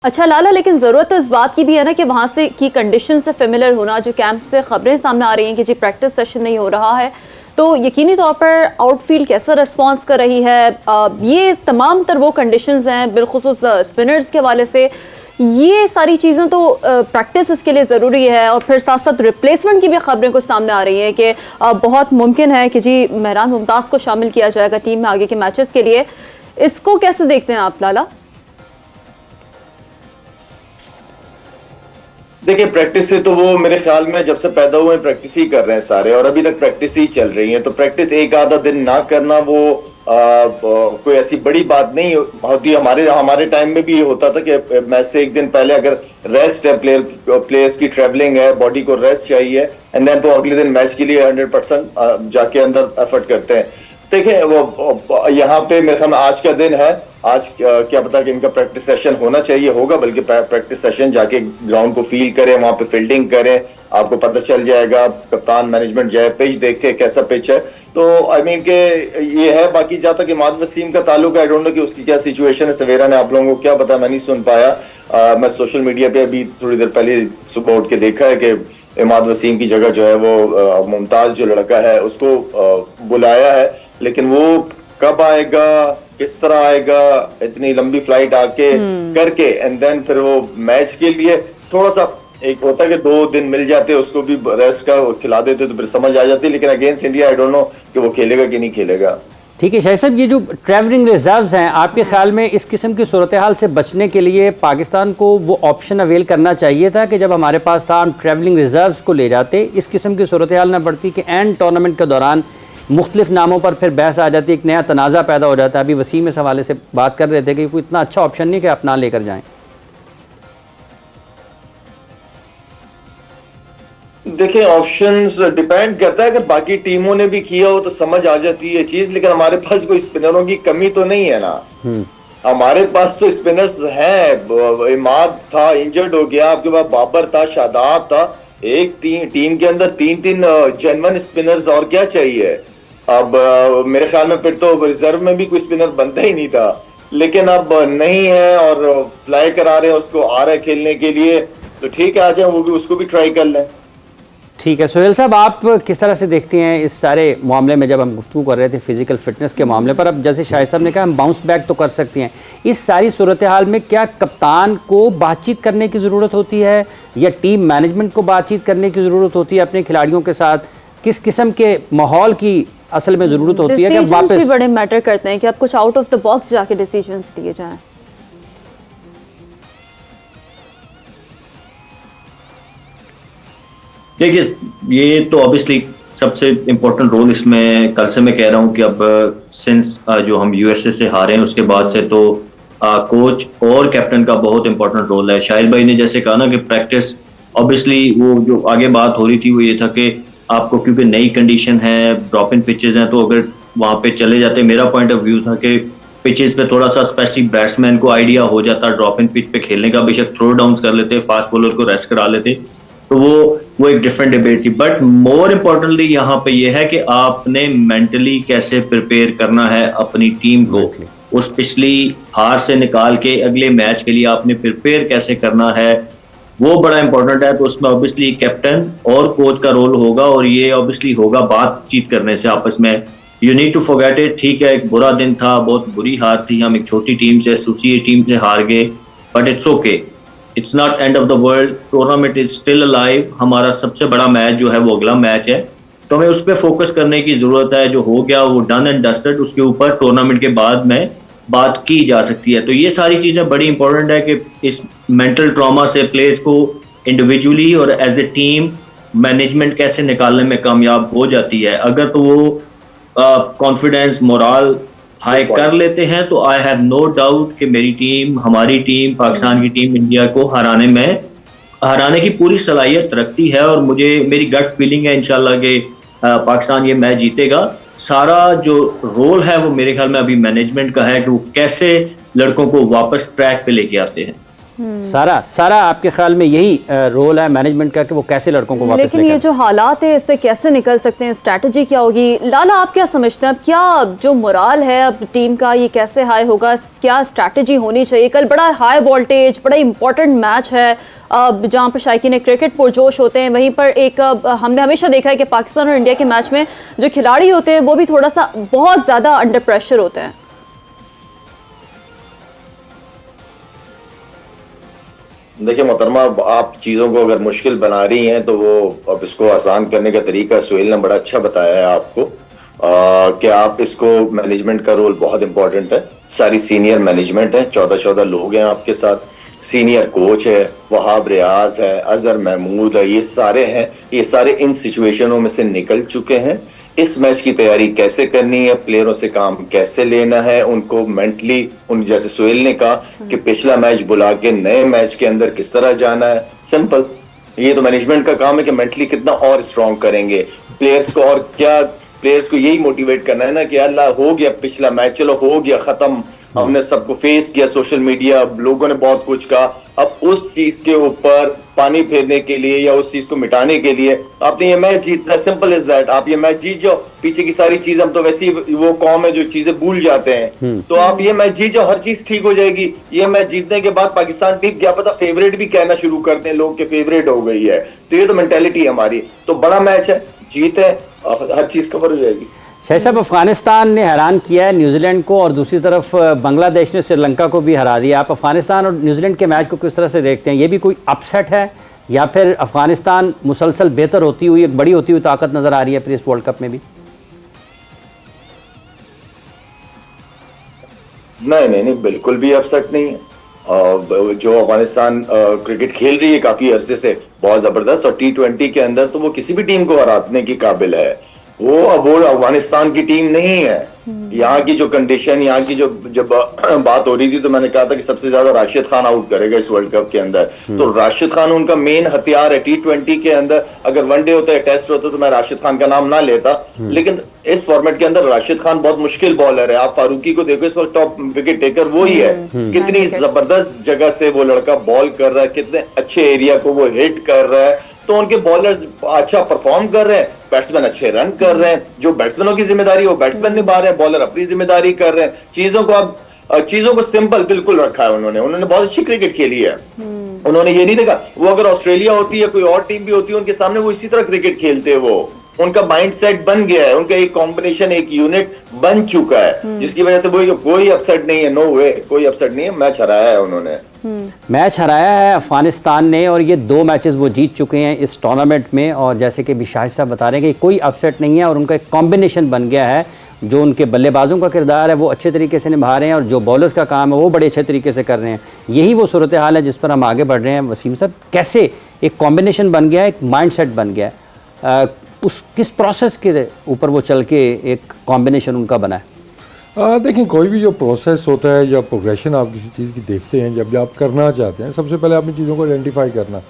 अच्छा लाला, लेकिन ज़रूरत तो इस बात की भी है ना कि वहाँ से की कंडीशन से फेमिलियर होना। जो कैंप से खबरें सामने आ रही हैं कि जी प्रैक्टिस सेशन नहीं हो रहा है, तो यकीनी तौर पर आउटफील्ड कैसा रिस्पांस कर रही है। ये तमाम तर वो कंडीशंस हैं, बिलखुसूस स्पिनर्स के हवाले से ये सारी चीज़ें तो प्रैक्टिस इसके लिए ज़रूरी है। और फिर साथ साथ रिप्लेसमेंट की भी खबरें कुछ सामने आ रही हैं कि बहुत मुमकिन है कि जी मेहरान मुमताज़ को शामिल किया जाएगा टीम में आगे के मैचेस के लिए। इसको कैसे देखते हैं आप लाला? देखिए, प्रैक्टिस से तो वो मेरे ख्याल में जब से पैदा हुए प्रैक्टिस ही कर रहे हैं सारे, और अभी तक प्रैक्टिस ही चल रही है। तो प्रैक्टिस एक आधा दिन ना करना वो कोई ऐसी बड़ी बात नहीं होती। हमारे टाइम में भी ये होता था कि मैच से एक दिन पहले अगर रेस्ट है, प्लेयर्स की ट्रेवलिंग है, बॉडी को रेस्ट चाहिए, एंड देन तो अगले दिन मैच के लिए 100% जाके अंदर एफर्ट करते हैं। देखिए, वो यहाँ पे मेरे ख्याल में आज का दिन है। आज क्या पता कि इनका प्रैक्टिस सेशन होना चाहिए, होगा, बल्कि प्रैक्टिस सेशन जाके ग्राउंड को फील करें, वहां पे फील्डिंग करें, आपको पता चल जाएगा। कप्तान मैनेजमेंट जाए, पिच देख के कैसा पिच है। तो आई मीन के ये है। बाकी जहाँ तक इमाद वसीम का ताल्लुक है, आई डोंट नो कि उसकी क्या सिचुएशन है। सवेरा ने आप लोगों को क्या पता, मैं नहीं सुन पाया। मैं सोशल मीडिया पे अभी थोड़ी देर पहले सुबह उठ के देखा है कि इमाद वसीम की जगह जो है वो मुमताज जो लड़का है उसको बुलाया है, लेकिन वो कब आएगा, किस तरह आएगा, इतनी लंबी फ्लाइट आके करके, एंड देन फिर वो मैच के लिए थोड़ा सा एक होता है कि 2 दिन मिल जाते, उसको भी रेस्ट का खिला देते तो फिर समझ आ जाती। लेकिन against India I don't know कि वो खेलेगा कि नहीं खेलेगा। ठीक है शाहिद साहब, ये जो ट्रैवलिंग रिजर्व्स हैं, आपके ख्याल में इस किस्म की सूरत हाल से बचने के लिए पाकिस्तान को वो ऑप्शन अवेल करना चाहिए था कि जब हमारे पास था हम ट्रैवलिंग रिजर्व्स को ले जाते, इस किस्म की सूरत हाल ना बढ़ती कि एंड टूर्नामेंट के दौरान मुख्तलिफ नामों पर फिर बहस आ जाती, एक नया तनाज़ा पैदा हो जाता है। अभी वसीम इस हवाले से बात कर रहे थे कि कोई इतना अच्छा ऑप्शन नहीं कि आप ना लेकर जाएं। देखिए, ऑप्शंस डिपेंड करता है। अगर बाकी टीमों ने भी किया हो तो समझ आ जाती है चीज, लेकिन हमारे पास कोई स्पिनरों की कमी तो नहीं है ना। हमारे पास तो स्पिनर्स हैं। इमाद था, इंजर्ड हो गया, आपके पास बाबर था, शादाब था। एक टीम के अंदर 3-3 जेन्युइन स्पिनर्स, और क्या चाहिए। अब मेरे ख्याल में फिर तो रिजर्व में भी कोई स्पिनर बनता ही नहीं था, लेकिन अब नहीं है और फ्लाई करा रहे हैं उसको, आ रहे खेलने के लिए, तो ठीक है, आ जाए, वो भी उसको भी ट्राई कर लें। ठीक है सोहेल साहब, आप किस तरह से देखते हैं इस सारे मामले में? जब हम गुफ्तगू कर रहे थे फिजिकल फिटनेस के मामले पर, अब जैसे शाहिद साहब ने कहा हम बाउंस बैक तो कर सकते हैं, इस सारी सूरत हाल में क्या कप्तान को बातचीत करने की ज़रूरत होती है या टीम मैनेजमेंट को बातचीत करने की ज़रूरत होती है अपने खिलाड़ियों के साथ? किस किस्म के माहौल की असल में ज़रूरत होती है कि वापस भी बड़े मैटर करते हैं कि आप कुछ आउट ऑफ द बॉक्स जाके डिसीजंस लिए जाएं? देखिए, ये तो ऑब्वियसली सबसे इम्पोर्टेंट रोल इसमें, कल से मैं कह रहा हूँ कि अब सिंस जो हम यूएसए से हारे हैं उसके बाद से तो कोच और कैप्टन का बहुत इंपॉर्टेंट रोल है। शाहिद भाई ने जैसे कहा ना कि प्रैक्टिस, ऑब्वियसली वो जो आगे बात हो रही थी वो ये था कि आपको क्योंकि नई कंडीशन है, ड्रॉप इन पिचेज हैं, तो अगर वहाँ पे चले जाते, मेरा पॉइंट ऑफ व्यू था कि पिचेस पे थोड़ा सा स्पेशली बैट्समैन को आइडिया हो जाता ड्रॉप इन पिच पे खेलने का, बेशक थ्रो डाउन कर लेते, फास्ट बॉलर को रेस्ट करा लेते, तो वो एक डिफरेंट डिबेट थी। बट मोर इम्पोर्टेंटली यहाँ पे ये है कि आपने मेंटली कैसे प्रिपेयर करना है अपनी टीम को, उस पिछली हार से निकाल के अगले मैच के लिए आपने प्रिपेयर कैसे करना है, वो बड़ा इंपॉर्टेंट है। तो उसमें ऑब्वियसली कैप्टन और कोच का रोल होगा, और ये ऑब्वियसली होगा बातचीत करने से आपस में। You need to forget it. ठीक है, एक बुरा दिन था, बहुत बुरी हार थी, हम एक छोटी टीम से, सूची टीम से हार गए, but it's okay, it's not end of the world, tournament is still alive. हमारा सबसे बड़ा मैच जो है वो अगला मैच है, तो हमें उस पर फोकस करने की जरूरत है। जो हो गया वो डन एंड डस्टेड, उसके ऊपर टूर्नामेंट के बाद में बात की जा सकती है। तो ये सारी चीज़ें बड़ी इंपॉर्टेंट है कि इस मेंटल ट्रॉमा से प्लेयर्स को इंडिविजुअली और एज ए टीम मैनेजमेंट कैसे निकालने में कामयाब हो जाती है। अगर तो वो कॉन्फिडेंस, मोरल हाई कर लेते हैं तो आई हैव नो डाउट कि मेरी टीम, हमारी टीम, पाकिस्तान की टीम इंडिया को हराने की पूरी सलाहियत रखती है। और मेरी गट फीलिंग है इंशाल्लाह कि पाकिस्तान ये मैच जीतेगा। सारा जो रोल है वो मेरे ख्याल में अभी मैनेजमेंट का है कि वो कैसे लड़कों को वापस ट्रैक पे लेके आते हैं। सारा आपके ख्याल में यही रोल है मैनेजमेंट का कि वो कैसे लड़कों को वापस लेकिन ये जो हालात है इससे कैसे निकल सकते हैं, स्ट्रैटेजी क्या होगी? लाला, आप क्या समझते हैं, अब क्या जो मोराल है अब टीम का ये कैसे हाई होगा, क्या स्ट्रैटेजी होनी चाहिए? कल बड़ा हाई वोल्टेज, बड़ा इंपॉर्टेंट मैच है जहाँ पर शायकीन क्रिकेट पुरजोश होते हैं। वहीं पर एक हमने हमेशा देखा है कि पाकिस्तान और इंडिया के मैच में जो खिलाड़ी होते हैं वो भी थोड़ा सा बहुत ज़्यादा अंडर प्रेशर होते हैं। देखिए मोहतरमा, आप चीज़ों को अगर मुश्किल बना रही हैं तो वो अब इसको आसान करने का तरीका सुहेल ने बड़ा अच्छा बताया है आपको कि आप इसको, मैनेजमेंट का रोल बहुत इंपॉर्टेंट है। सारी सीनियर मैनेजमेंट है, 14 लोग हैं आपके साथ, सीनियर कोच है, वहाब रियाज है, अजहर महमूद है, ये सारे हैं, ये सारे इन सिचुएशनों में से निकल चुके हैं। इस मैच की तैयारी कैसे करनी है, प्लेयरों से काम कैसे लेना है, उनको मेंटली, उन जैसे सुहेल ने कहा कि पिछला मैच बुला के नए मैच के अंदर किस तरह जाना है, सिंपल। ये तो मैनेजमेंट का काम है कि मेंटली कितना और स्ट्रांग करेंगे प्लेयर्स को, और क्या प्लेयर्स को यही मोटिवेट करना है ना कि अल्लाह हो गया पिछला मैच, चलो हो गया खत्म, हमने सबको फेस किया, सोशल मीडिया लोगों ने बहुत कुछ कहा, अब उस चीज के ऊपर पानी फेरने के लिए या उस चीज को मिटाने के लिए आपने ये मैच जीतना, सिंपल इज दैट। आप ये मैच जीत जाओ, पीछे की सारी चीज, हम तो वैसे ही वो कौम है जो चीजें भूल जाते हैं, तो आप ये मैच जीत जाओ, हर चीज ठीक हो जाएगी। ये मैच जीतने के बाद पाकिस्तान टीम क्या पता फेवरेट भी कहना शुरू करते हैं लोग के फेवरेट हो गई है, तो ये तो मेंटेलिटी है हमारी। तो बड़ा मैच है, जीत है, हर चीज कवर हो जाएगी। शाहिद साहब, अफगानिस्तान ने हैरान किया है न्यूजीलैंड को और दूसरी तरफ बांग्लादेश ने श्रीलंका को भी हरा दिया। आप अफगानिस्तान और न्यूजीलैंड के मैच को किस तरह से देखते हैं? ये भी कोई अपसेट है या फिर अफगानिस्तान मुसलसल बेहतर होती हुई, एक बड़ी होती हुई ताकत नजर आ रही है फिर इस वर्ल्ड कप में भी? नहीं, बिल्कुल भी अपसेट नहीं है। जो अफगानिस्तान क्रिकेट खेल रही है काफी अरसे से बहुत जबरदस्त, और T20 के अंदर तो वो किसी भी टीम को हराने की काबिल है। वो अफगानिस्तान की टीम नहीं है। यहाँ की जो कंडीशन, यहाँ की जो जब बात हो रही थी तो मैंने कहा था कि सबसे ज्यादा राशिद खान आउट करेगा इस वर्ल्ड कप के अंदर, तो राशिद खान उनका मेन हथियार है। T20 के अंदर अगर वनडे होता है, टेस्ट होता है, तो मैं राशिद खान का नाम ना लेता, लेकिन इस फॉर्मेट के अंदर राशिद खान बहुत मुश्किल बॉलर है। आप फारूकी को देखो, इस वक्त टॉप विकेट टेकर वो ही है। कितनी जबरदस्त जगह से वो लड़का बॉल कर रहा है, कितने अच्छे एरिया को वो हिट कर रहा है, तो उनके बॉलर्स अच्छा परफॉर्म कर रहे हैं, बैट्समैन अच्छे रन कर रहे हैं। जो बैट्समैनों की जिम्मेदारी वो बैट्समैन निभा रहे हैं, बॉलर अपनी जिम्मेदारी कर रहे हैं। चीजों को सिंपल बिल्कुल रखा है उन्होंने बहुत अच्छी क्रिकेट खेली है। उन्होंने ये नहीं देखा, वो अगर ऑस्ट्रेलिया होती है, कोई और टीम भी होती है उनके सामने, वो इसी तरह क्रिकेट खेलते हैं। वो उनका माइंड सेट बन गया है, उनका एक कॉम्बिनेशन, एक यूनिट बन चुका है, जिसकी वजह से कोई अपसेट नहीं है। नो वे, कोई अपसेट नहीं है। मैच हराया है उन्होंने, मैच हराया है अफगानिस्तान ने, और ये 2 मैचेस वो जीत चुके हैं इस टूर्नामेंट में। और जैसे कि भी शाहिद साहब बता रहे हैं कि कोई अपसेट नहीं है, और उनका एक कॉम्बिनेशन बन गया है। जो उनके बल्लेबाजों का किरदार है वो अच्छे तरीके से निभा रहे हैं, और जो बॉलर्स का काम है वो बड़े अच्छे तरीके से कर रहे हैं। यही वो सूरत हाल है जिस पर हम आगे बढ़ रहे हैं। वसीम साहब, कैसे एक कॉम्बिनेशन बन गया है, एक माइंड सेट बन गया है, उस किस प्रोसेस के ऊपर वो चल के एक कॉम्बिनेशन उनका बना है? देखिए, कोई भी जो प्रोसेस होता है या प्रोग्रेशन आप किसी चीज़ की देखते हैं, जब आप करना चाहते हैं, सबसे पहले आपने चीज़ों को आइडेंटिफाई करना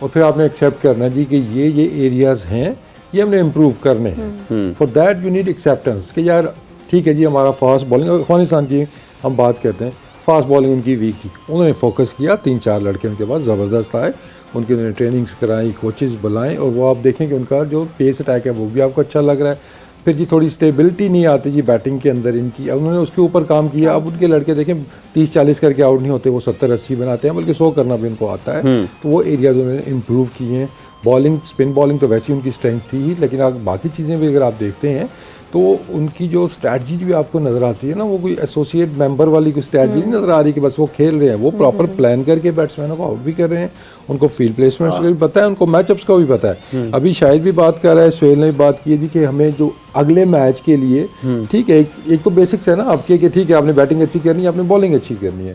और फिर आपने एक्सेप्ट करना जी कि ये एरियाज़ हैं, ये हमने इम्प्रूव करने हैं। For that you need acceptance कि यार ठीक है जी, हमारा फास्ट बॉलिंग, अफगानिस्तान की हम बात करते हैं, फास्ट बॉलिंग उनकी वीक थी, उन्होंने फोकस किया, 3-4 लड़के उनके पास ज़बरदस्त आए, उनकी उन्होंने ट्रेनिंग्स कराई, कोचेज़ बुलाएं, और वो आप देखें कि उनका जो पेस अटैक है वो भी आपको अच्छा लग रहा है। फिर जी थोड़ी स्टेबिलिटी नहीं आती जी बैटिंग के अंदर इनकी, अब उन्होंने उसके ऊपर काम किया। अब उनके लड़के देखें 30-40 करके आउट नहीं होते, वो 70-80 बनाते हैं, बल्कि 100 करना भी उनको आता है। तो वो एरियाज उन्होंने इम्प्रूव किए हैं। बॉलिंग, स्पिन बॉलिंग तो वैसे ही उनकी स्ट्रेंथ थी ही, लेकिन आप बाकी चीज़ें भी अगर आप देखते हैं तो उनकी जो स्ट्रैटेजी भी आपको नज़र आती है ना, वो कोई एसोसिएट मेंबर वाली कोई स्ट्रैटेजी नहीं नज़र आ रही कि बस वो खेल रहे हैं। वो प्रॉपर प्लान करके बैट्समैनों को आउट भी कर रहे हैं, उनको फील्ड प्लेसमेंट्स का भी पता है, उनको मैचअप्स का भी पता है। अभी शायद भी बात कर रहा है, सुहेल ने भी बात की थी कि हमें जो अगले मैच के लिए, ठीक है, एक तो बेसिक्स है ना आपके कि ठीक है आपने बैटिंग अच्छी करनी है, आपने बॉलिंग अच्छी करनी है,